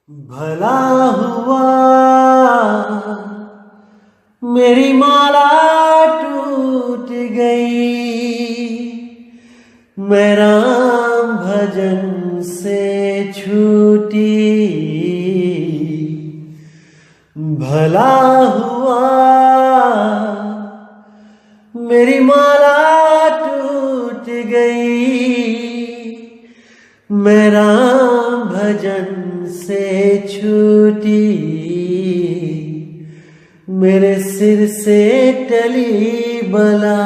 भला हुआ मेरी माला टूट गई, मैं राम भजन से छूटी। भला हुआ मेरी माला टूट गई, मैं राम भजन से छूटी। मेरे सिर से टली बला,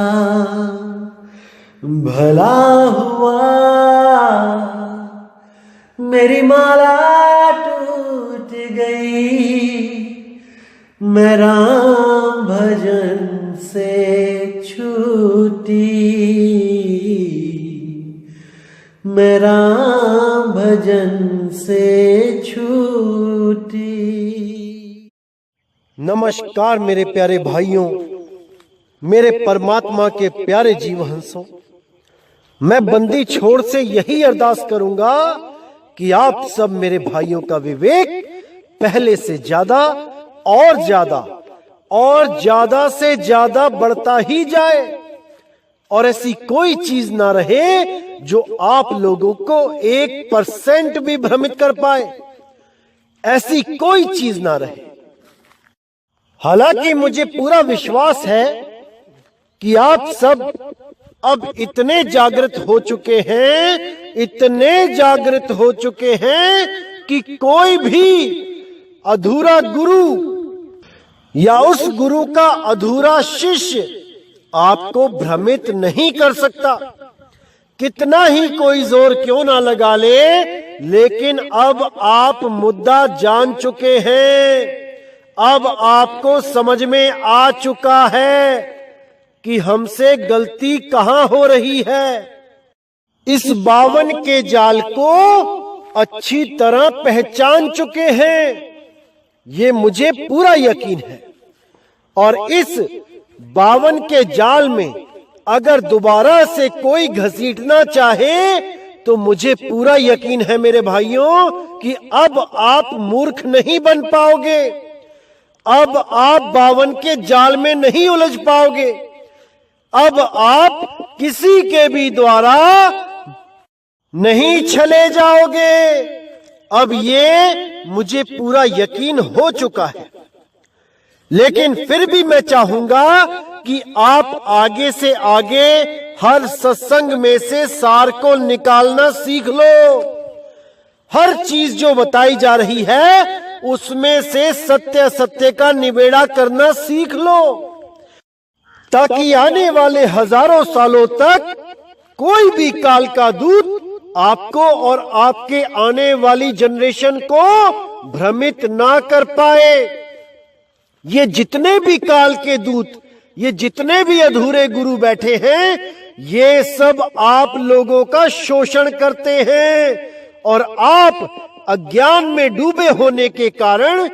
भला हुआ मेरी माला टूट गई, मैं राम भजन से छूटी। मैं राम भजन से छूटी। नमस्कार मेरे प्यारे भाइयों, मेरे परमात्मा के प्यारे जीवहंसों। मैं बंदी छोड़ से यही अरदास करूंगा कि आप सब मेरे भाइयों का विवेक पहले से ज्यादा और ज्यादा से ज्यादा बढ़ता ही जाए, और ऐसी कोई चीज ना रहे जो आप लोगों को 1% भी भ्रमित कर पाए। ऐसी कोई चीज ना रहे। हालांकि मुझे पूरा विश्वास है कि आप सब अब इतने जागृत हो चुके हैं कि कोई भी अधूरा गुरु या उस गुरु का अधूरा शिष्य आपको भ्रमित नहीं कर सकता। कितना ही कोई जोर क्यों ना लगा ले, लेकिन अब आप मुद्दा जान चुके हैं। अब आपको समझ में आ चुका है कि हमसे गलती कहां हो रही है। इस बावन के जाल को अच्छी तरह पहचान चुके हैं, ये मुझे पूरा यकीन है। और इस बावन के जाल में अगर दोबारा से कोई घसीटना चाहे तो मुझे पूरा यकीन है मेरे भाइयों कि अब आप मूर्ख नहीं बन पाओगे। अब आप बावन के जाल में नहीं उलझ पाओगे। अब आप किसी के भी द्वारा नहीं छले जाओगे। अब ये मुझे पूरा यकीन हो चुका है। लेकिन फिर भी मैं चाहूंगा कि आप आगे से आगे हर सत्संग में से सार को निकालना सीख लो। हर चीज जो बताई जा रही है उसमें से सत्य का निबेड़ा करना सीख लो, ताकि आने वाले हजारों सालों तक कोई भी काल का दूत आपको और आपके आने वाली जनरेशन को भ्रमित ना कर पाए। ये जितने भी काल के दूत, ये जितने भी अधूरे गुरु बैठे हैं, ये सब आप लोगों का शोषण करते हैं, और आप अज्ञान में डूबे होने के कारण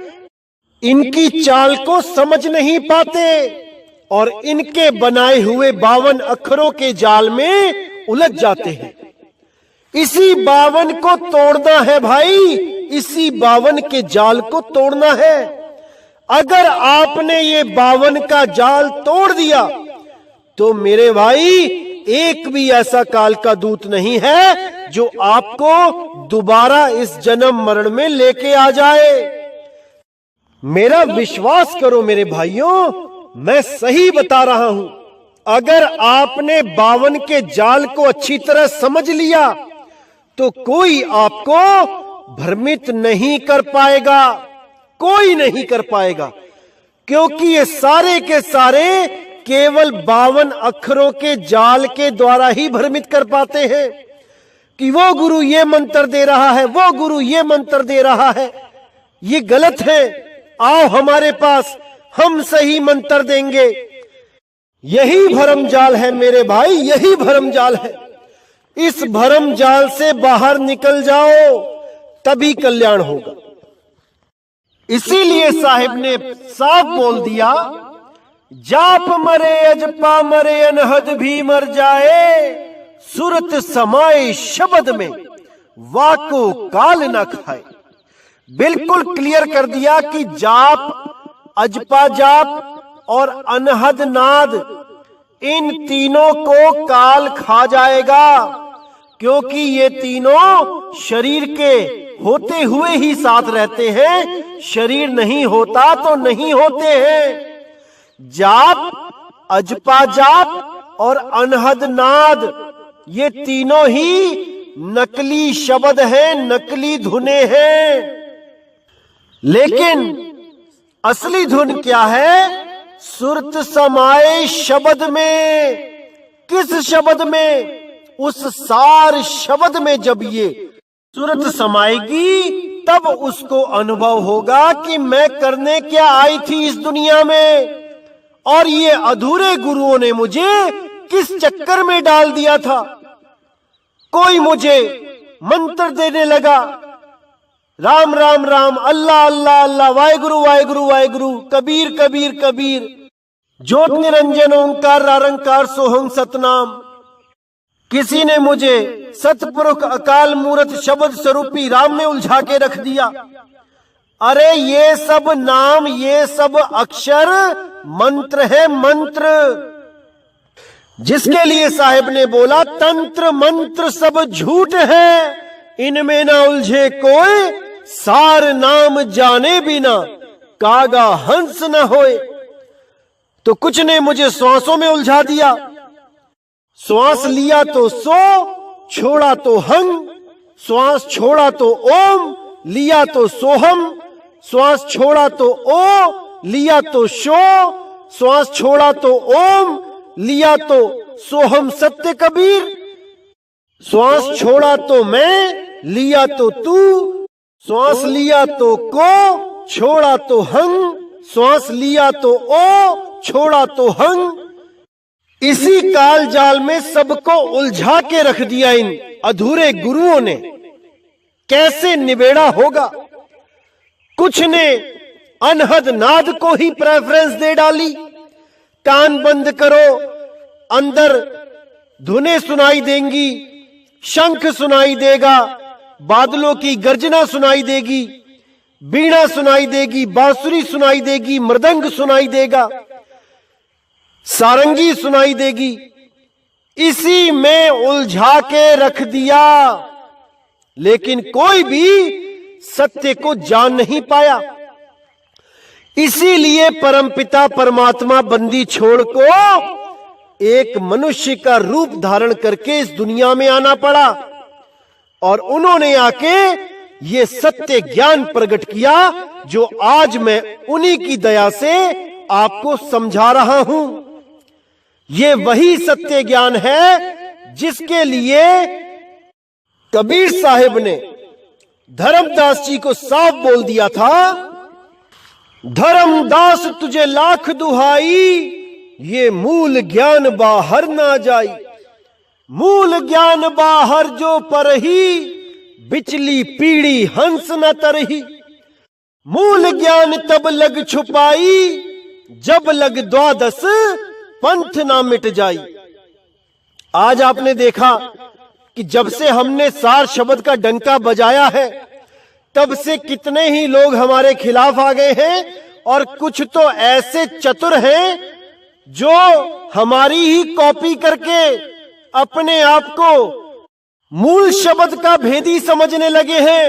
इनकी चाल को समझ नहीं पाते और इनके बनाए हुए 52 अक्षरों के जाल में उलझ जाते हैं। इसी 52 को तोड़ना है भाई, इसी 52 के जाल को तोड़ना है। अगर आपने ये 52 का जाल तोड़ दिया तो मेरे भाई एक भी ऐसा काल का दूत नहीं है जो आपको दोबारा इस जन्म मरण में लेके आ जाए। मेरा विश्वास करो मेरे भाइयों, मैं सही बता रहा हूं। अगर आपने 52 के जाल को अच्छी तरह समझ लिया तो कोई आपको भ्रमित नहीं कर पाएगा, कोई नहीं कर पाएगा, क्योंकि ये सारे के सारे केवल 52 अक्षरों के जाल के द्वारा ही भ्रमित कर पाते हैं कि वो गुरु ये मंत्र दे रहा है, वो गुरु ये मंत्र दे रहा है। ये गलत है, आओ हमारे पास, हम सही मंत्र देंगे। यही भरम जाल है मेरे भाई, यही भरम जाल है। इस भरम जाल से बाहर निकल जाओ, तभी कल्याण होगा। इसीलिए साहिब ने साफ बोल दिया, जाप मरे अजपा मरे अनहद भी मर जाए, सुरत समाए शब्द में वाको काल न खाए। बिल्कुल क्लियर कर दिया कि जाप, अजपा जाप और अनहद नाद, इन तीनों को काल खा जाएगा, क्योंकि ये तीनों शरीर के होते हुए ही साथ रहते हैं। शरीर नहीं होता तो नहीं होते हैं। जाप, अजपा जाप और अनहद नाद, ये तीनों ही नकली शब्द हैं, नकली धुनें हैं। लेकिन असली धुन क्या है? सुरत समाए शब्द में। किस शब्द में? उस सार शब्द में। जब ये सुरत समाएगी तब उसको अनुभव होगा कि मैं करने क्या आई थी इस दुनिया में, और ये अधूरे गुरुओं ने मुझे किस चक्कर में डाल दिया था। कोई मुझे मंत्र देने लगा, राम राम राम, अल्लाह अल्लाह अल्लाह, वाहेगुरु वाहेगुरु वाहेगुरु, कबीर कबीर कबीर, ज्योत निरंजन ओंकार निरंकार सोहम सतनाम। किसी ने मुझे सतपुरुष अकाल मूर्त शब्द स्वरूपी राम में उलझा के रख दिया। अरे ये सब नाम, ये सब अक्षर मंत्र है, मंत्र, जिसके लिए साहिब ने बोला तंत्र मंत्र सब झूठ है, इनमें ना उलझे कोई, सार नाम जाने बिना कागा हंस न होए। तो कुछ ने मुझे श्वासों में उलझा दिया। श्वास लिया तो सो, छोड़ा तो हंग, श्वास छोड़ा तो ओम, लिया तो सोहम, श्वास छोड़ा तो ओ, लिया तो शो, श्वास छोड़ा तो ओम, लिया तो सोहम सत्य कबीर, श्वास छोड़ा तो मैं, लिया तो तू, श्वास लिया तो को, छोड़ा तो हंग, श्वास लिया तो ओ, छोड़ा तो हंग। इसी काल जाल में सबको उलझा के रख दिया इन अधूरे गुरुओं ने। कैसे निबेड़ा होगा? कुछ ने अनहद नाद को ही प्रेफरेंस दे डाली। कान बंद करो, अंदर धुनें सुनाई देंगी, शंख सुनाई देगा, बादलों की गर्जना सुनाई देगी, बीड़ा सुनाई देगी, बांसुरी सुनाई देगी, मृदंग सुनाई देगा, सारंगी सुनाई देगी। इसी में उलझा के रख दिया, लेकिन कोई भी सत्य को जान नहीं पाया। इसीलिए परमपिता परमात्मा बंदी छोड़ को एक मनुष्य का रूप धारण करके इस दुनिया में आना पड़ा, और उन्होंने आके ये सत्य ज्ञान प्रकट किया जो आज मैं उन्हीं की दया से आपको समझा रहा हूं। ये वही सत्य ज्ञान है जिसके लिए कबीर साहिब ने धर्मदास जी को साफ बोल दिया था, धर्मदास तुझे लाख दुहाई, ये मूल ज्ञान बाहर ना जाई, मूल ज्ञान बाहर जो परही, बिचली पीड़ी हंस न तरही, मूल ज्ञान तब लग छुपाई, जब लग द्वादश पंथ ना मिट जाई। आज आपने देखा कि जब से हमने सार शब्द का डंका बजाया है, तब से कितने ही लोग हमारे खिलाफ आ गए हैं, और कुछ तो ऐसे चतुर हैं जो हमारी ही कॉपी करके अपने आप को मूल शब्द का भेदी समझने लगे हैं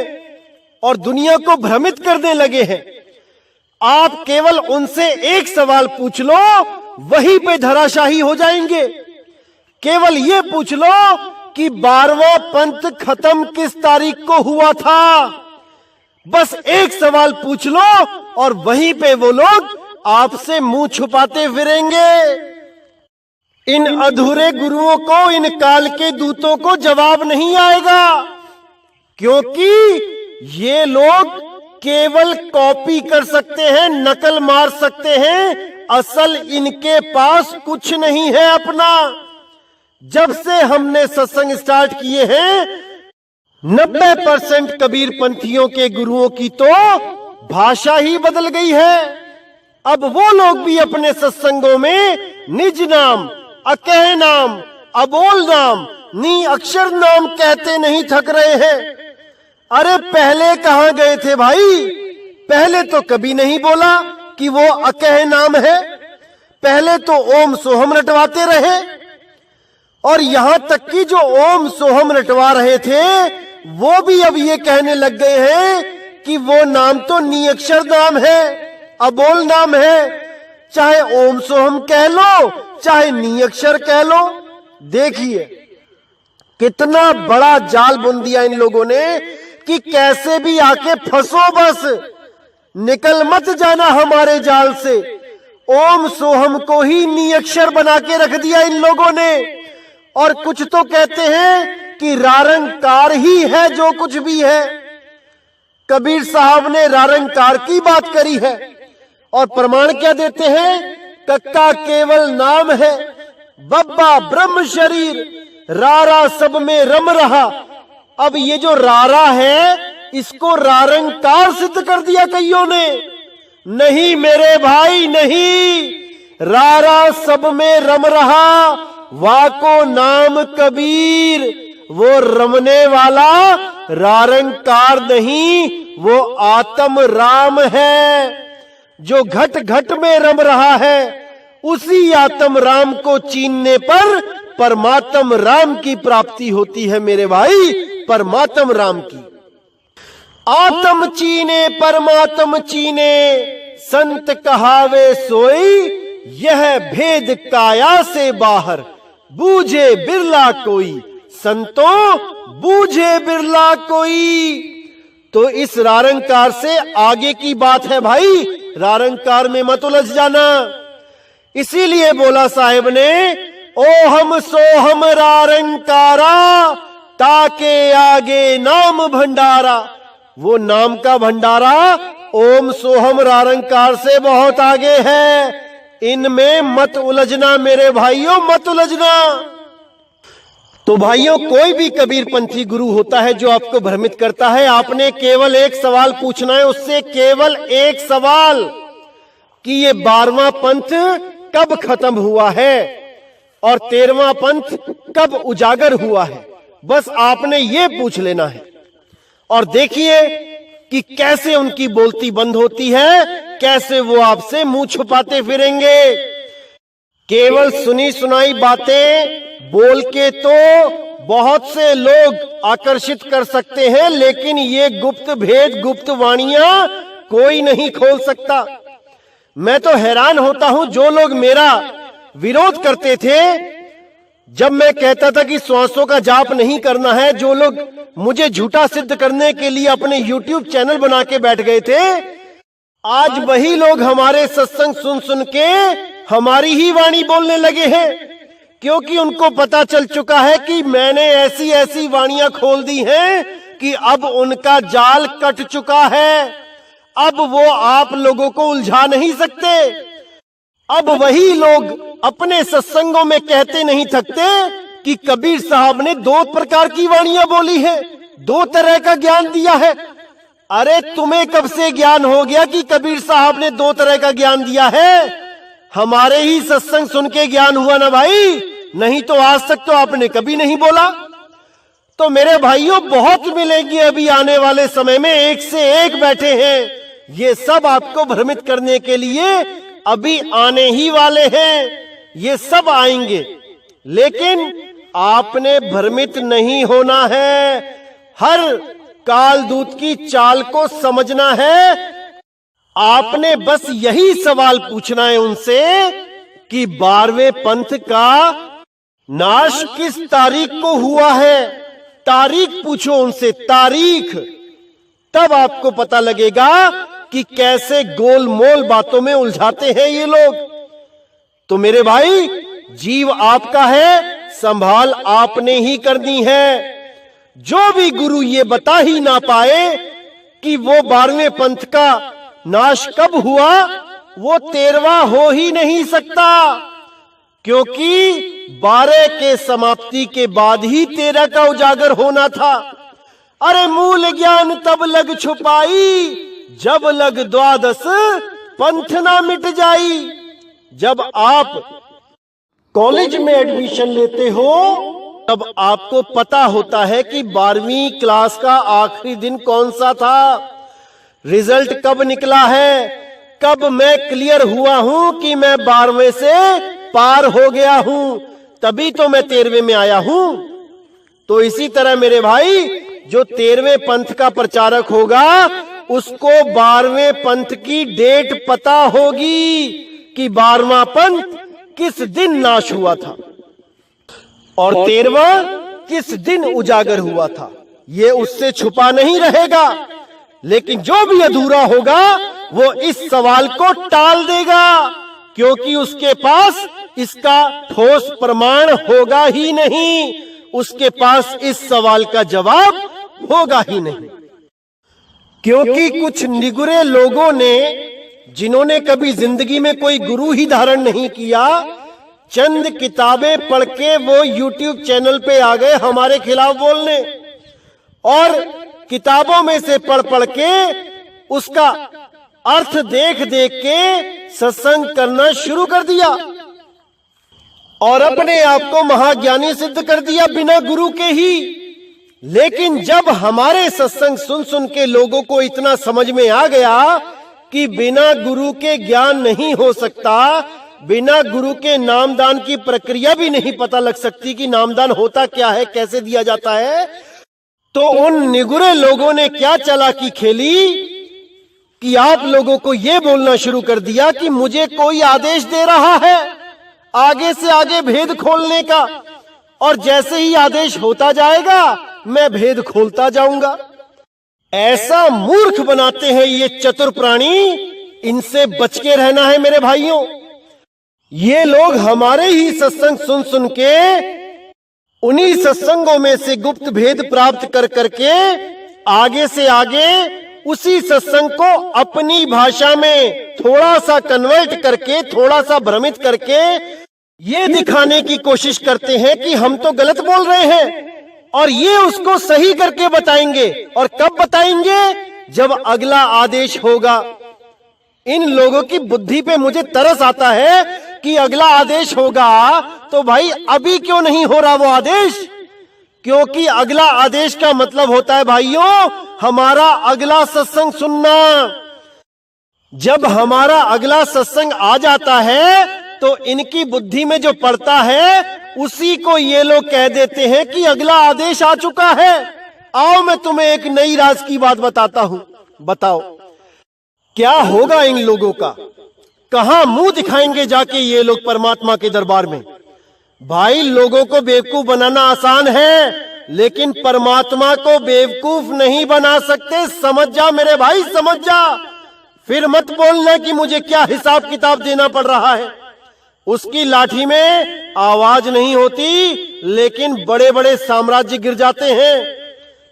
और दुनिया को भ्रमित करने लगे हैं। आप केवल उनसे एक सवाल पूछ लो, वहीं पे धराशाही हो जाएंगे। केवल ये पूछ लो कि 12वां पंथ खत्म किस तारीख को हुआ था, बस एक सवाल पूछ लो और वहीं पे वो लोग आपसे मुंह छुपाते फिरेंगे। इन अधूरे गुरुओं को, इन काल के दूतों को जवाब नहीं आएगा, क्योंकि ये लोग केवल कॉपी कर सकते हैं, नकल मार सकते हैं, असल इनके पास कुछ नहीं है अपना। जब से हमने सत्संग स्टार्ट किए हैं, 90% कबीर पंथियों के गुरुओं की तो भाषा ही बदल गई है। अब वो लोग भी अपने सत्संगों में निज नाम, अकह नाम, अबोल नाम, नी अक्षर नाम कहते नहीं थक रहे हैं। अरे पहले कहां गए थे भाई? पहले तो कभी नहीं बोला कि वो अकह नाम है। पहले तो ओम सोहम रटवाते रहे, और यहां तक कि जो ओम सोहम रटवा रहे थे वो भी अब ये कहने लग गए हैं कि वो नाम तो नियक्षर नाम है, अबोल नाम है। चाहे ओम सोहम कह लो, चाहे नियक्षर कह लो। देखिए कितना बड़ा जाल बुन दिया इन लोगों ने कि कैसे भी आके फंसो, बस निकल मत जाना हमारे जाल से। ओम सोहम को ही नियक्षर बना के रख दिया इन लोगों ने। और कुछ तो कहते हैं कि रारंकार ही है जो कुछ भी है। कबीर साहब ने रारंकार की बात करी है, और प्रमाण क्या देते हैं? कक्का केवल नाम है, बब्बा ब्रह्म शरीर, रारा सब में रम रहा। अब ये जो रारा है इसको रारंकार सिद्ध कर दिया कईयों ने। नहीं मेरे भाई नहीं, रारा सब में रम रहा, वाको नाम कबीर। वो रमने वाला रारंकार नहीं, वो आत्म राम है। जो घट घट में रम रहा है उसी आत्म राम को चीनने पर परमात्म राम की प्राप्ति होती है मेरे भाई, परमात्म राम की। आत्म चीने परमात्म चीने, संत कहावे सोई, यह भेद काया से बाहर, बूझे बिरला कोई। संतों बूझे बिरला कोई। तो इस रारंकार से आगे की बात है भाई, रारंकार में मत उलझ जाना। इसीलिए बोला साहेब ने, ओहम सोहम रारंकारा, ताके आगे नाम भंडारा। वो नाम का भंडारा ओम सोहम रारंकार से बहुत आगे है। इनमें मत उलझना मेरे भाइयों, मत उलझना। तो भाइयों, कोई भी कबीरपंथी गुरु होता है जो आपको भ्रमित करता है, आपने केवल एक सवाल पूछना है उससे, केवल एक सवाल, कि ये 12वां पंथ कब खत्म हुआ है और 13वां पंथ कब उजागर हुआ है। बस आपने ये पूछ लेना है, और देखिए कि कैसे उनकी बोलती बंद होती है, कैसे वो आपसे मुंह छुपाते फिरेंगे। केवल सुनी सुनाई बातें बोल के तो बहुत से लोग आकर्षित कर सकते हैं, लेकिन ये गुप्त भेद, गुप्त वाणियां कोई नहीं खोल सकता। मैं तो हैरान होता हूं, जो लोग मेरा विरोध करते थे जब मैं कहता था कि श्वासों का जाप नहीं करना है, जो लोग मुझे झूठा सिद्ध करने के लिए अपने YouTube चैनल बना के बैठ गए थे, आज वही लोग हमारे सत्संग सुन सुन के हमारी ही वाणी बोलने लगे हैं, क्योंकि उनको पता चल चुका है कि मैंने ऐसी ऐसी वाणियां खोल दी हैं कि अब उनका जाल कट चुका है। अब वो आप लोगों को उलझा नहीं सकते। अब वही लोग अपने सत्संगों में कहते नहीं थकते कि कबीर साहब ने 2 प्रकार की वाणियां बोली है, 2 तरह का ज्ञान दिया है। अरे तुम्हें कब से ज्ञान हो गया कि कबीर साहब ने 2 तरह का ज्ञान दिया है? हमारे ही सत्संग सुन के ज्ञान हुआ ना भाई, नहीं तो आज तक तो आपने कभी नहीं बोला। तो मेरे भाइयों, बहुत मिलेंगे अभी आने वाले समय में, एक से एक बैठे हैं, ये सब आपको भ्रमित करने के लिए अभी आने ही वाले हैं, ये सब आएंगे। लेकिन आपने भ्रमित नहीं होना है, हर कालदूत की चाल को समझना है। आपने बस यही सवाल पूछना है उनसे कि 12वें पंथ का नाश किस तारीख को हुआ है। तारीख पूछो उनसे, तारीख, तब आपको पता लगेगा कि कैसे गोलमोल बातों में उलझाते हैं ये लोग। तो मेरे भाई, जीव आपका है, संभाल आपने ही करनी है। जो भी गुरु ये बता ही ना पाए कि वो 12वें पंथ का नाश कब हुआ, वो 13वां हो ही नहीं सकता, क्योंकि 12 के समाप्ति के बाद ही 13 का उजागर होना था। अरे मूल ज्ञान तब लग छुपाई, जब लग 12 पंथ ना मिट जाई। जब आप कॉलेज में एडमिशन लेते हो तब आपको पता होता है कि 12वीं क्लास का आखिरी दिन कौन सा था, रिजल्ट कब निकला है, कब मैं क्लियर हुआ हूं कि मैं 12वें से पार हो गया हूं, तभी तो मैं 13वें में आया हूं। तो इसी तरह मेरे भाई, जो 13वें पंथ का प्रचारक होगा उसको 12वें पंथ की डेट पता होगी कि 12वां पंथ किस दिन नाश हुआ था और 13वां किस दिन उजागर हुआ था। ये उससे छुपा नहीं रहेगा, लेकिन जो भी अधूरा होगा वो इस सवाल को टाल देगा, क्योंकि उसके पास इसका ठोस प्रमाण होगा ही नहीं, उसके पास इस सवाल का जवाब होगा ही नहीं। क्योंकि कुछ निगुरे लोगों ने, जिन्होंने कभी जिंदगी में कोई गुरु ही धारण नहीं किया, चंद किताबें पढ़ के वो YouTube चैनल पे आ गए हमारे खिलाफ बोलने, और किताबों में से पढ़ पढ़ के उसका अर्थ देख देख के सत्संग करना शुरू कर दिया और अपने आप को महाज्ञानी सिद्ध कर दिया बिना गुरु के ही। लेकिन जब हमारे सत्संग सुन सुन के लोगों को इतना समझ में आ गया कि बिना गुरु के ज्ञान नहीं हो सकता, बिना गुरु के नामदान की प्रक्रिया भी नहीं पता लग सकती कि नामदान होता क्या है, कैसे दिया जाता है, तो उन निगुरे लोगों ने क्या चालाकी खेली कि आप लोगों को यह बोलना शुरू कर दिया कि मुझे कोई आदेश दे रहा है आगे से आगे भेद खोलने का, और जैसे ही आदेश होता जाएगा मैं भेद खोलता जाऊंगा। ऐसा मूर्ख बनाते हैं ये चतुर प्राणी, इनसे बच के रहना है मेरे भाइयों। ये लोग हमारे ही सत्संग सुन सुन के उन्हीं सत्संगों में से गुप्त भेद प्राप्त कर करके आगे से आगे उसी सत्संग को अपनी भाषा में थोड़ा सा कन्वर्ट करके, थोड़ा सा भ्रमित करके ये दिखाने की कोशिश करते हैं कि हम तो गलत बोल रहे हैं, और ये उसको सही करके बताएंगे। और कब बताएंगे? जब अगला आदेश होगा। इन लोगों की बुद्धि पे मुझे तरस आता है कि अगला आदेश होगा तो भाई अभी क्यों नहीं हो रहा वो आदेश? क्योंकि अगला आदेश का मतलब होता है भाइयों हमारा अगला सत्संग सुनना। जब हमारा अगला सत्संग आ जाता है तो इनकी बुद्धि में जो पड़ता है उसी को ये लोग कह देते हैं कि अगला आदेश आ चुका है। आओ मैं तुम्हें एक नई राज की बात बताता हूं। बताओ क्या होगा इन लोगों का? कहां मुंह दिखाएंगे जाके ये लोग परमात्मा के दरबार में? भाई लोगों को बेवकूफ बनाना आसान है, लेकिन परमात्मा को बेवकूफ नहीं बना सकते। समझ जा मेरे भाई, समझ जा। फिर मत बोलना कि मुझे क्या हिसाब किताब देना पड़ रहा है। उसकी लाठी में आवाज नहीं होती, लेकिन बड़े बड़े साम्राज्य गिर जाते हैं।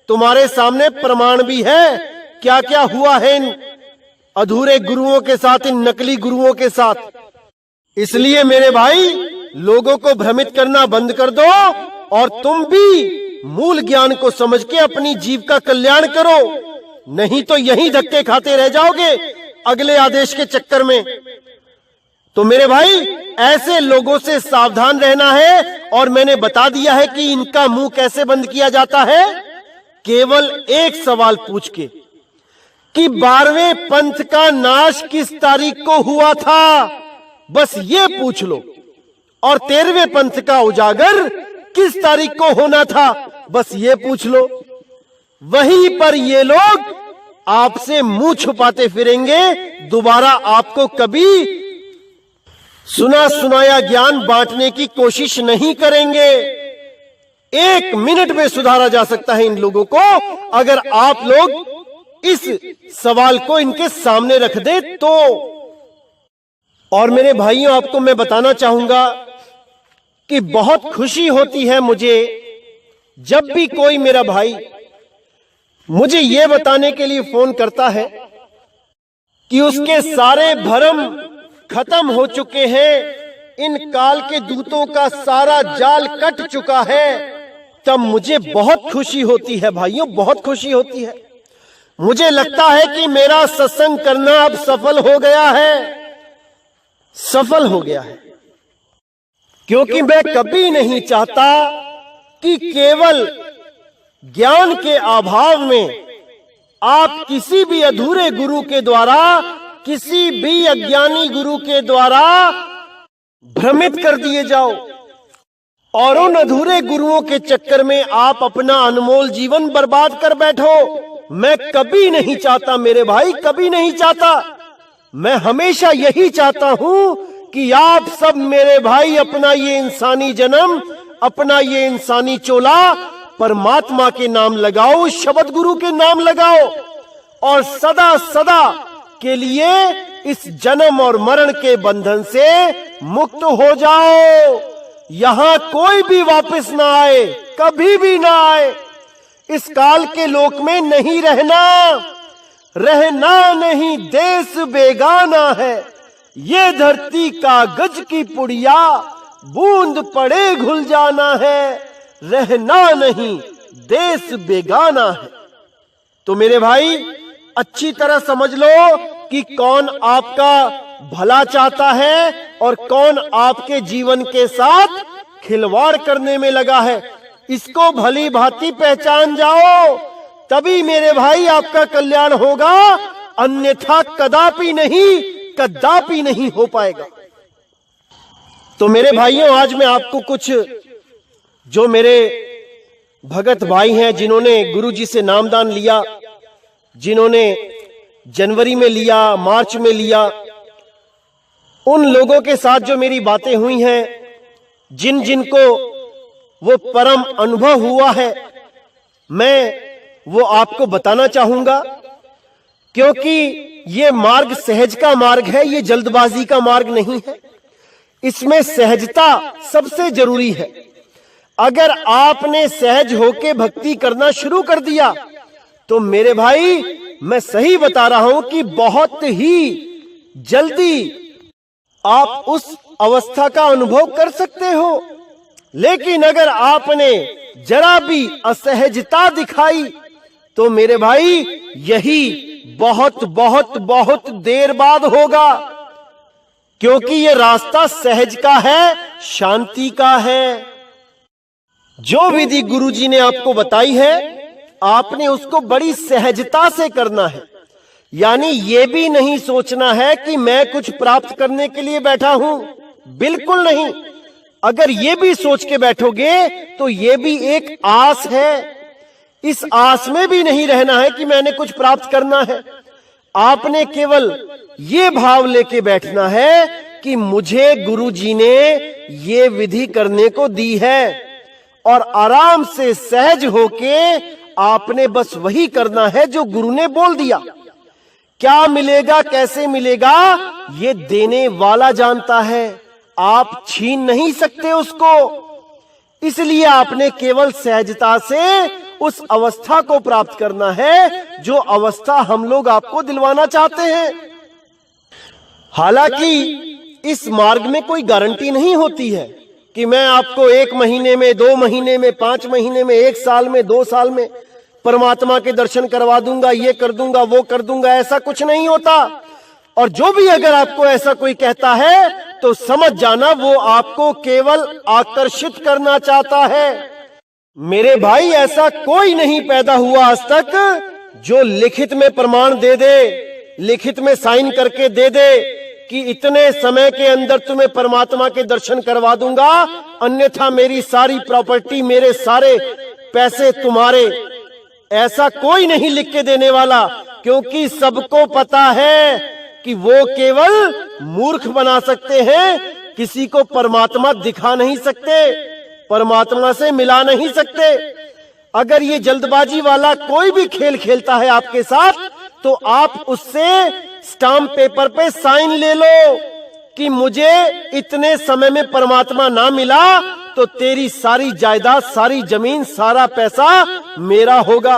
तुम्हारे सामने प्रमाण भी है क्या क्या हुआ है इन अधूरे गुरुओं के साथ, इन नकली गुरुओं के साथ। इसलिए मेरे भाई लोगों को भ्रमित करना बंद कर दो और तुम भी मूल ज्ञान को समझ के अपनी जीव का कल्याण करो, नहीं तो यहीं धक्के खाते रह जाओगे अगले आदेश के चक्कर में। तो मेरे भाई ऐसे लोगों से सावधान रहना है, और मैंने बता दिया है कि इनका मुंह कैसे बंद किया जाता है। केवल एक सवाल पूछ के कि 12वें पंथ का नाश किस तारीख को हुआ था, बस ये पूछ लो। और 13वें पंथ का उजागर किस तारीख को होना था, बस ये पूछ लो। वहीं पर ये लोग आपसे मुंह छुपाते फिरेंगे, दोबारा आपको कभी सुना सुनाया ज्ञान बांटने की कोशिश नहीं करेंगे। 1 मिनट में सुधारा जा सकता है इन लोगों को, अगर आप लोग इस सवाल को इनके सामने रख दे तो। और मेरे भाइयों आपको मैं बताना चाहूंगा कि बहुत खुशी होती है मुझे जब भी कोई मेरा भाई मुझे यह बताने के लिए फोन करता है कि उसके सारे भ्रम खत्म हो चुके हैं, इन काल के दूतों का सारा जाल कट चुका है। तब मुझे बहुत खुशी होती है भाइयों, बहुत खुशी होती है। मुझे लगता है कि मेरा सत्संग करना अब सफल हो गया है, सफल हो गया है। क्योंकि मैं कभी नहीं चाहता कि केवल ज्ञान के अभाव में आप किसी भी अधूरे गुरु के द्वारा, किसी भी अज्ञानी गुरु के द्वारा भ्रमित कर दिए जाओ और उन अधूरे गुरुओं के चक्कर में आप अपना अनमोल जीवन बर्बाद कर बैठो। मैं कभी नहीं चाहता मेरे भाई, कभी नहीं चाहता। मैं हमेशा यही चाहता हूं कि आप सब मेरे भाई अपना ये इंसानी जन्म, अपना ये इंसानी चोला परमात्मा के नाम लगाओ, शब्द गुरु के नाम लगाओ और सदा सदा के लिए इस जन्म और मरण के बंधन से मुक्त हो जाओ। यहां कोई भी वापस ना आए, कभी भी ना आए। इस काल के लोक में नहीं रहना, रहना नहीं, देश बेगाना है। ये धरती कागज की पुड़िया, बूंद पड़े घुल जाना है। रहना नहीं, देश बेगाना है। तो मेरे भाई अच्छी तरह समझ लो कि कौन आपका भला चाहता है और कौन आपके जीवन के साथ खिलवाड़ करने में लगा है। इसको भली भांति पहचान जाओ, तभी मेरे भाई आपका कल्याण होगा, अन्यथा कदापि नहीं, कदापि नहीं हो पाएगा। तो मेरे भाइयों, आज मैं आपको कुछ जो मेरे भगत भाई हैं, जिन्होंने गुरुजी से नामदान लिया, जिन्होंने जनवरी में लिया, मार्च में लिया, उन लोगों के साथ जो मेरी बातें हुई हैं, जिन जिनको वो परम अनुभव हुआ है, मैं वो आपको बताना चाहूंगा। क्योंकि ये मार्ग सहज का मार्ग है, ये जल्दबाजी का मार्ग नहीं है। इसमें सहजता सबसे जरूरी है। अगर आपने सहज होके भक्ति करना शुरू कर दिया तो मेरे भाई मैं सही बता रहा हूं कि बहुत ही जल्दी आप उस अवस्था का अनुभव कर सकते हो। लेकिन अगर आपने जरा भी असहजता दिखाई तो मेरे भाई यही बहुत बहुत बहुत देर बाद होगा। क्योंकि ये रास्ता सहज का है, शांति का है। जो विधि गुरुजी ने आपको बताई है, आपने उसको बड़ी सहजता से करना है। यानी ये भी नहीं सोचना है कि मैं कुछ प्राप्त करने के लिए बैठा हूं, बिल्कुल नहीं। अगर ये भी सोच के बैठोगे तो ये भी एक आस है। इस आस में भी नहीं रहना है कि मैंने कुछ प्राप्त करना है। आपने केवल ये भाव लेके बैठना है कि मुझे गुरुजी ने ये विधि करने को दी है और आराम से सहज होके आपने बस वही करना है जो गुरु ने बोल दिया। क्या मिलेगा, कैसे मिलेगा, ये देने वाला जानता है, आप छीन नहीं सकते उसको। इसलिए आपने केवल सहजता से उस अवस्था को प्राप्त करना है जो अवस्था हम लोग आपको दिलवाना चाहते हैं। हालांकि इस मार्ग में कोई गारंटी नहीं होती है कि मैं आपको 1 महीने में, 2 महीने में, 5 महीने में, 1 साल में, 2 साल में परमात्मा के दर्शन करवा दूंगा, ये कर दूंगा, वो कर दूंगा। ऐसा कुछ नहीं होता। और जो भी अगर आपको ऐसा कोई कहता है तो समझ जाना वो आपको केवल आकर्षित करना चाहता है। मेरे भाई, ऐसा कोई नहीं पैदा हुआ आज तक जो लिखित में प्रमाण दे दे, लिखित में साइन करके दे दे कि इतने समय के अंदर तुम्हें परमात्मा के दर्शन करवा दूंगा, अन्यथा मेरी सारी प्रॉपर्टी, मेरे सारे पैसे तुम्हारे। ऐसा कोई नहीं लिख के देने वाला, क्योंकि सबको पता है कि वो केवल मूर्ख बना सकते हैं, किसी को परमात्मा दिखा नहीं सकते, परमात्मा से मिला नहीं सकते। अगर ये जल्दबाजी वाला कोई भी खेल खेलता है आपके साथ, तो आप उससे स्टाम्प पेपर पे साइन ले लो कि मुझे इतने समय में परमात्मा ना मिला तो तेरी सारी जायदाद, सारी जमीन, सारा पैसा मेरा होगा।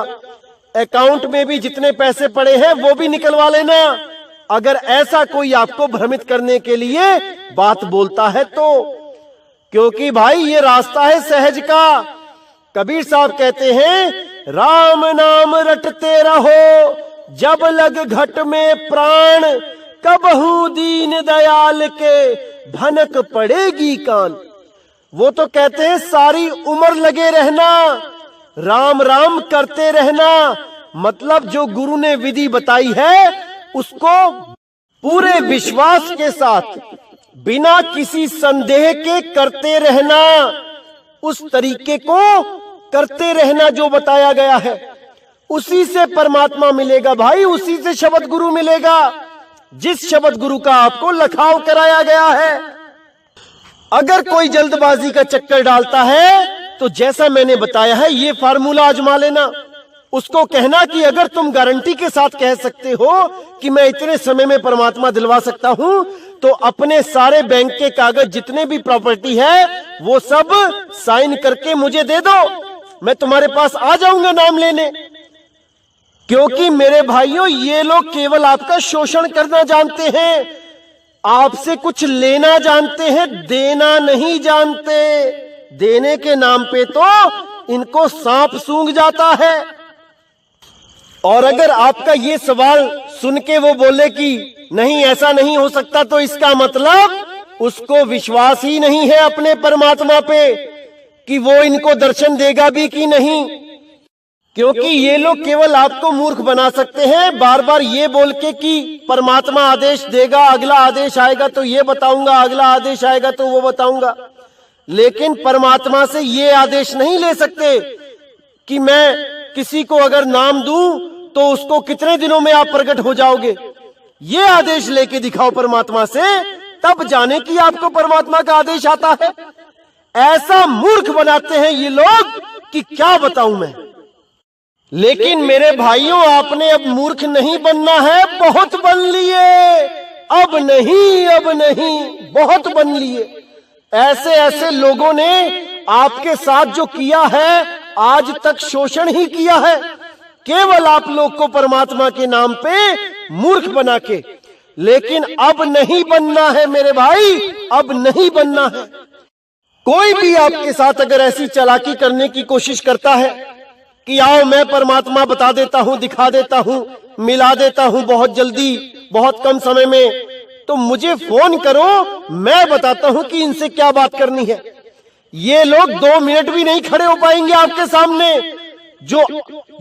अकाउंट में भी जितने पैसे पड़े हैं वो भी निकलवा लेना। अगर ऐसा कोई आपको भ्रमित करने के लिए बात बोलता है तो, क्योंकि भाई ये रास्ता है सहज का। कबीर साहब कहते हैं, राम नाम रटते रहो जब लग घट में प्राण, कबहू दीन दयाल के भनक पड़ेगी कान। वो तो कहते हैं सारी उम्र लगे रहना, राम राम करते रहना। मतलब जो गुरु ने विधि बताई है उसको पूरे विश्वास के साथ, बिना किसी संदेह के करते रहना, उस तरीके को करते रहना जो बताया गया है। उसी से परमात्मा मिलेगा भाई, उसी से शब्द गुरु मिलेगा, जिस शब्द गुरु का आपको लखाव कराया गया है। अगर कोई जल्दबाजी का चक्कर डालता है तो जैसा मैंने बताया है ये फार्मूला आजमा लेना। उसको कहना कि अगर तुम गारंटी के साथ कह सकते हो कि मैं इतने समय में परमात्मा दिलवा सकता हूं, तो अपने सारे बैंक के कागज जितने भी प्रॉपर्टी है वो सब साइन करके मुझे दे दो, मैं तुम्हारे पास आ जाऊंगा नाम लेने। क्योंकि मेरे भाइयों ये लोग केवल आपका शोषण करना जानते हैं, आपसे कुछ लेना जानते हैं, देना नहीं जानते। देने के नाम पे तो इनको सांप सूंघ जाता है। और अगर आपका ये सवाल सुन के वो बोले कि नहीं ऐसा नहीं हो सकता, तो इसका मतलब उसको विश्वास ही नहीं है अपने परमात्मा पे कि वो इनको दर्शन देगा भी कि नहीं। क्योंकि ये लोग केवल आपको मूर्ख बना सकते हैं, बार बार ये बोल के कि परमात्मा आदेश देगा, अगला आदेश आएगा तो ये बताऊंगा, अगला आदेश आएगा तो वो बताऊंगा। लेकिन परमात्मा से ये आदेश नहीं ले सकते कि मैं किसी को अगर नाम दूं तो उसको कितने दिनों में आप प्रकट हो जाओगे। ये आदेश लेके दिखाओ परमात्मा से, तब जाने कि आपको परमात्मा का आदेश आता है। ऐसा मूर्ख बनाते हैं ये लोग कि क्या बताऊं मैं। लेकिन मेरे भाइयों, आपने अब मूर्ख नहीं बनना है, बहुत बन लिए। अब नहीं बहुत बन लिए। ऐसे ऐसे लोगों ने आपके साथ जो किया है, आज तक शोषण ही किया है, केवल आप लोग को परमात्मा के नाम पे मूर्ख बना के। लेकिन अब नहीं बनना है मेरे भाई, अब नहीं बनना है। कोई भी आपके साथ अगर ऐसी चालाकी करने की कोशिश करता है कि आओ मैं परमात्मा बता देता हूं, दिखा देता हूं, मिला देता हूं बहुत जल्दी, बहुत कम समय में, तो मुझे फोन करो, मैं बताता हूं कि इनसे क्या बात करनी है। ये लोग 2 मिनट भी नहीं खड़े हो पाएंगे आपके सामने, जो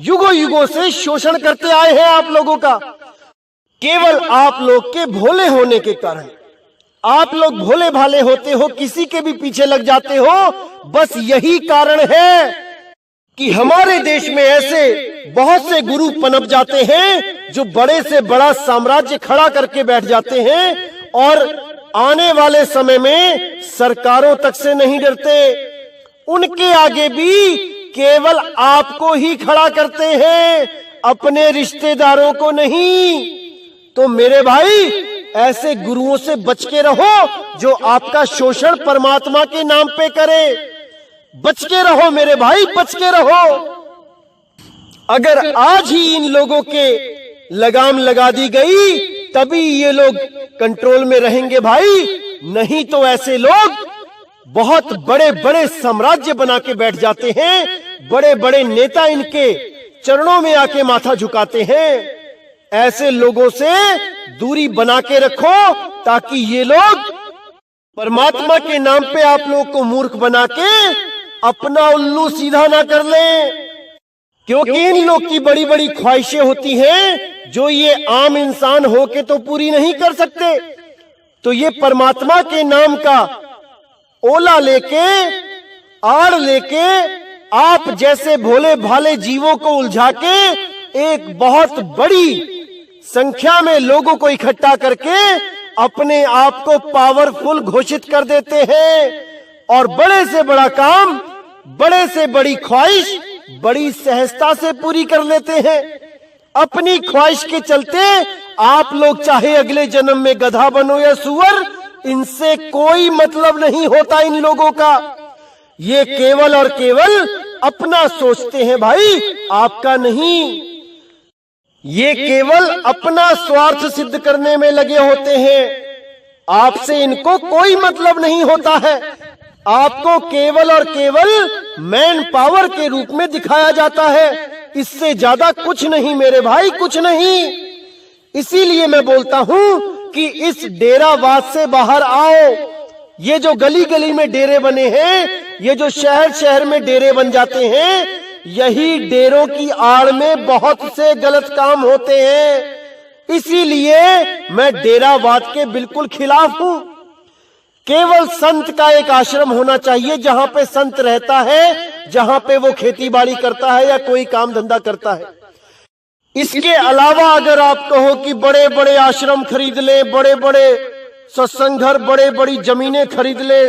युगों युगों से शोषण करते आए हैं आप लोगों का। केवल आप लोग के भोले होने के कारण, आप लोग भोले भाले होते हो, किसी के भी पीछे लग जाते हो। बस यही कारण है कि हमारे देश में ऐसे बहुत से गुरु पनप जाते हैं जो बड़े से बड़ा साम्राज्य खड़ा करके बैठ जाते हैं, और आने वाले समय में सरकारों तक से नहीं डरते। उनके आगे भी केवल आपको ही खड़ा करते हैं, अपने रिश्तेदारों को नहीं। तो मेरे भाई, ऐसे गुरुओं से बच के रहो जो आपका शोषण परमात्मा के नाम पे करे। बच के रहो मेरे भाई, बच के रहो। अगर आज ही इन लोगों के लगाम लगा दी गई, तभी ये लोग कंट्रोल में रहेंगे भाई। नहीं तो ऐसे लोग बहुत बड़े बड़े साम्राज्य बना के बैठ जाते हैं, बड़े बड़े नेता इनके चरणों में आके माथा झुकाते हैं। ऐसे लोगों से दूरी बना के रखो, ताकि ये लोग परमात्मा के नाम पे आप लोग को मूर्ख बना के अपना उल्लू सीधा ना कर लें। क्योंकि इन लोग की बड़ी बड़ी ख्वाहिशें होती हैं जो ये आम इंसान होके तो पूरी नहीं कर सकते। तो ये परमात्मा के नाम का ओला लेके, आड़ लेके, आप जैसे भोले भाले जीवों को उलझा के एक बहुत बड़ी संख्या में लोगों को इकट्ठा करके अपने आप को पावरफुल घोषित कर देते हैं, और बड़े से बड़ा काम, बड़े से बड़ी ख्वाहिश बड़ी सहजता से पूरी कर लेते हैं। अपनी ख्वाहिश के चलते आप लोग चाहे अगले जन्म में गधा बनो या सुअर, इनसे कोई मतलब नहीं होता इन लोगों का। ये केवल और केवल अपना सोचते हैं भाई, आपका नहीं। ये केवल अपना स्वार्थ सिद्ध करने में लगे होते हैं, आपसे इनको कोई मतलब नहीं होता है। आपको केवल और केवल मैन पावर के रूप में दिखाया जाता है, इससे ज्यादा कुछ नहीं मेरे भाई, कुछ नहीं। इसीलिए मैं बोलता हूं कि इस डेरावाद से बाहर आओ, ये जो गली गली में डेरे बने हैं, ये जो शहर शहर में डेरे बन जाते हैं, यही डेरों की आड़ में बहुत से गलत काम होते हैं। इसीलिए मैं डेरावाद के बिल्कुल खिलाफ हूं। केवल संत का एक आश्रम होना चाहिए जहां पे संत रहता है, जहां पे वो खेती बाड़ी करता है या कोई काम धंधा करता है। इसके अलावा अगर आप कहो कि बड़े बड़े आश्रम खरीद ले, बड़े बड़े सत्संग घर, बड़े बड़ी जमीनें खरीद ले,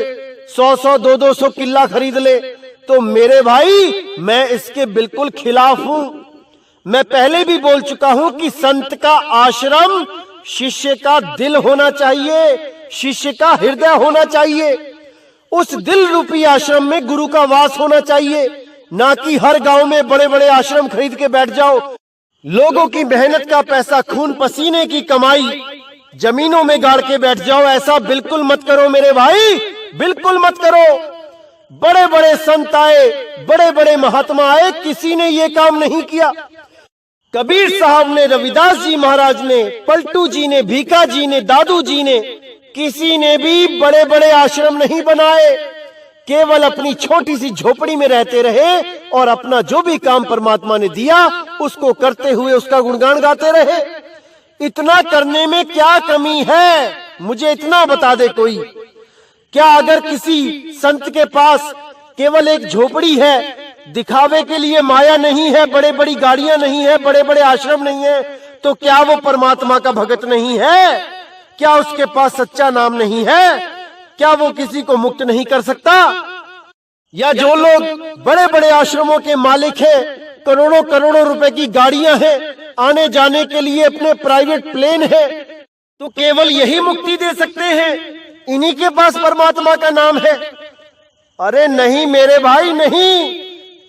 100-100 200 किला खरीद ले, तो मेरे भाई मैं इसके बिल्कुल खिलाफ हूं। मैं पहले भी बोल चुका हूं कि संत का आश्रम शिष्य का दिल होना चाहिए, शिष्य का हृदय होना चाहिए। उस दिल रूपी आश्रम में गुरु का वास होना चाहिए, ना कि हर गांव में बड़े बड़े आश्रम खरीद के बैठ जाओ। लोगों की मेहनत का पैसा, खून पसीने की कमाई जमीनों में गाड़ के बैठ जाओ। ऐसा बिल्कुल मत करो मेरे भाई, बिल्कुल मत करो। बड़े बड़े संत आए, बड़े बड़े महात्मा आए, किसी ने ये काम नहीं किया। कबीर साहब ने, रविदास जी महाराज ने, पलटू जी ने, भीखा जी ने, दादू जी ने, किसी ने भी बड़े बड़े आश्रम नहीं बनाए। केवल अपनी छोटी सी झोपड़ी में रहते रहे और अपना जो भी काम परमात्मा ने दिया उसको करते हुए उसका गुणगान गाते रहे। इतना करने में क्या कमी है, मुझे इतना बता दे कोई। क्या अगर किसी संत के पास केवल एक झोपड़ी है, दिखावे के लिए माया नहीं है, बड़े बड़ी गाड़ियां नहीं है, बड़े बड़े आश्रम नहीं है, तो क्या वो परमात्मा का भगत नहीं है? क्या उसके पास सच्चा नाम नहीं है? क्या वो किसी को मुक्त नहीं कर सकता? या जो लोग बड़े बड़े आश्रमों के मालिक हैं, करोड़ों करोड़ों रुपए की गाड़ियां हैं, आने जाने के लिए अपने प्राइवेट प्लेन है, तो केवल यही मुक्ति दे सकते हैं, इन्हीं के पास परमात्मा का नाम है? अरे नहीं मेरे भाई, नहीं।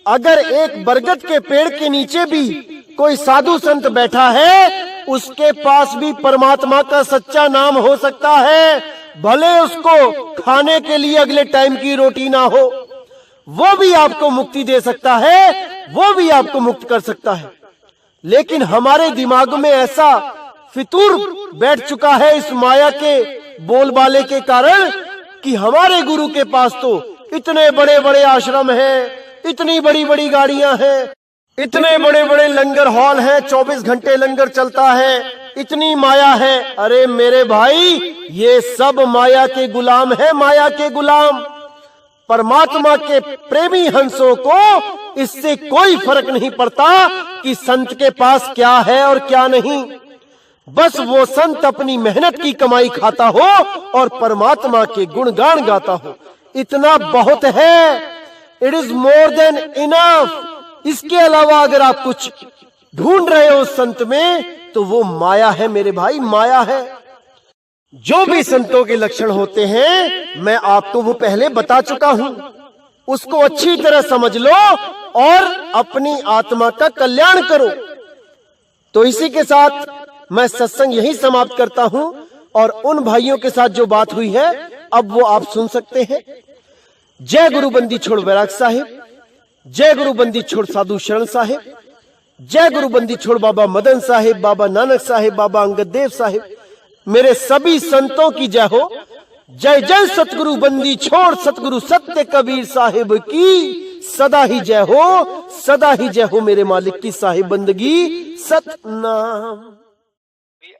अगर एक बरगद के पेड़ के नीचे भी कोई साधु संत बैठा है, उसके पास भी परमात्मा का सच्चा नाम हो सकता है। भले उसको खाने के लिए अगले टाइम की रोटी ना हो, वो भी आपको मुक्ति दे सकता है, वो भी आपको मुक्त कर सकता है। लेकिन हमारे दिमाग में ऐसा फितूर बैठ चुका है इस माया के बोलबाले के कारण कि हमारे गुरु के पास तो इतने बड़े बड़े आश्रम हैं, इतनी बड़ी बड़ी गाड़ियां हैं, इतने बड़े बड़े लंगर हॉल हैं, 24 घंटे लंगर चलता है, इतनी माया है। अरे मेरे भाई, ये सब माया के गुलाम है, माया के गुलाम। परमात्मा के प्रेमी हंसों को इससे कोई फर्क नहीं पड़ता कि संत के पास क्या है और क्या नहीं। बस वो संत अपनी मेहनत की कमाई खाता हो और परमात्मा के गुणगान गाता हो, इतना बहुत है। It is more than enough. इसके अलावा अगर आप कुछ ढूंढ रहे हो संत में, तो वो माया है मेरे भाई, माया है। जो भी संतों के लक्षण होते हैं मैं आपको वो पहले बता चुका हूं, उसको अच्छी तरह समझ लो और अपनी आत्मा का कल्याण करो। तो इसी के साथ मैं सत्संग यही समाप्त करता हूं और उन भाइयों के साथ जो बात हुई है अब वो आप सुन सकते हैं। जय गुरु बंदी छोड़ वैराग साहिब, जय गुरु बंदी छोड़ साधु शरण साहिब, जय गुरु बंदी छोड़ बाबा मदन साहिब, बाबा नानक साहिब, बाबा अंगद देव साहिब। मेरे सभी संतों की जय हो। जय जय सतगुरु बंदी छोड़ सतगुरु सत्य कबीर साहिब की सदा ही जय हो, सदा ही जय हो मेरे मालिक की साहिब बंदगी सतनाम।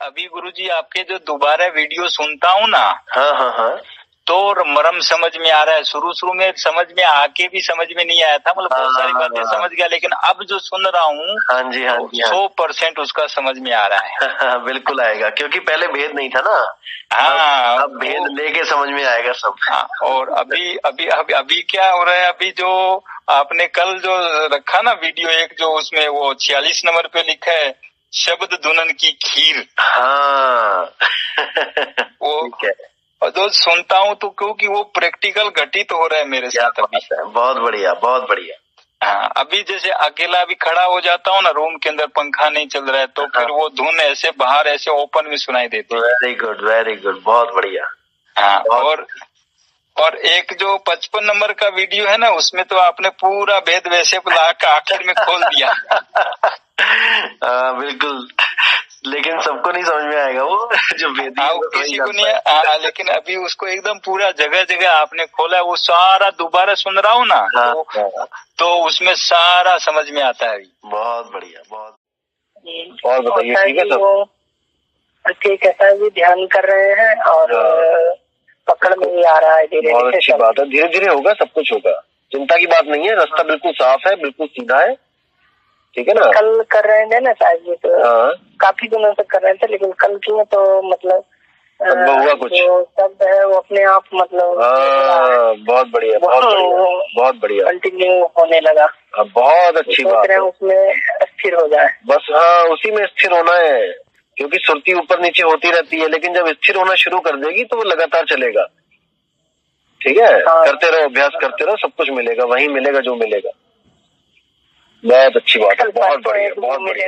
अभी गुरुजी आपके जो दोबारा वीडियो सुनता हूँ ना, हाँ, तो मरम समझ में आ रहा है। शुरू में समझ में आके भी समझ में नहीं आया था, मतलब बहुत सारी बातें समझ गया, लेकिन अब जो सुन रहा हूँ हाँ जी 100% उसका समझ में आ रहा है। बिल्कुल आएगा, क्योंकि पहले भेद नहीं था ना। हाँ, अब भेद लेके समझ में आएगा सब। हाँ, और अभी क्या हो रहा है, अभी जो आपने कल जो रखा ना वीडियो एक, जो उसमें वो 46 नंबर पे लिखा है शब्द धुनन की खीर। हाँ वो ठीक है। और जो सुनता हूँ तो क्योंकि वो प्रैक्टिकल घटित हो रहा है मेरे साथ अभी। बहुत बढ़िया, बहुत बढ़िया। हाँ, अभी जैसे अकेला भी खड़ा हो जाता हूँ ना, रूम के अंदर पंखा नहीं चल रहा है, तो फिर वो धुन ऐसे बाहर ऐसे ओपन में सुनाई देती है। वेरी गुड, वेरी गुड, बहुत बढ़िया। हाँ, और एक जो 55 नंबर का वीडियो है ना, उसमें तो आपने पूरा भेद वैसे ला के आखिर में खोल दिया। बिल्कुल लेकिन सबको नहीं समझ में आएगा वो जो वेदी है, हाँ, वो वो समझ किसी को जाता नहीं है। लेकिन अभी उसको एकदम पूरा जगह जगह आपने खोला है, वो सारा दोबारा सुन रहा हूँ ना, हाँ, तो उसमें सारा समझ में आता है अभी। बहुत बढ़िया, बहुत। और बताइए, सर ठीक है जी, सब? वो ठीक है सर जी, ध्यान कर रहे हैं और पकड़ में भी आ रहा है धीरे बहुत धीरे अच्छी सब। बात है, धीरे धीरे होगा, सब कुछ होगा, चिंता की बात नहीं है। रास्ता बिल्कुल साफ है, बिल्कुल सीधा है, ठीक है ना? कल कर रहे थे ना साहब जी, तो हाँ, काफी दिनों से कर रहे थे, लेकिन कल किए तो मतलब अब हुआ कुछ। जो शब्द है वो अपने आप मतलब हाँ, बहुत बढ़िया, बहुत बढ़िया, बहुत बढ़िया, कंटिन्यू होने लगा। बहुत अच्छी सोच बात रहे है। हैं उसमें स्थिर हो जाए। बस हाँ, उसी में स्थिर होना है, क्योंकि सुरती ऊपर नीचे होती रहती है, लेकिन जब स्थिर होना शुरू कर देगी तो वो लगातार चलेगा। ठीक है, हाँ। करते रहो, अभ्यास करते रहो, सब कुछ मिलेगा, वही मिलेगा जो मिलेगा। बहुत अच्छी बात है, बहुत बढ़िया, बहुत बढ़िया।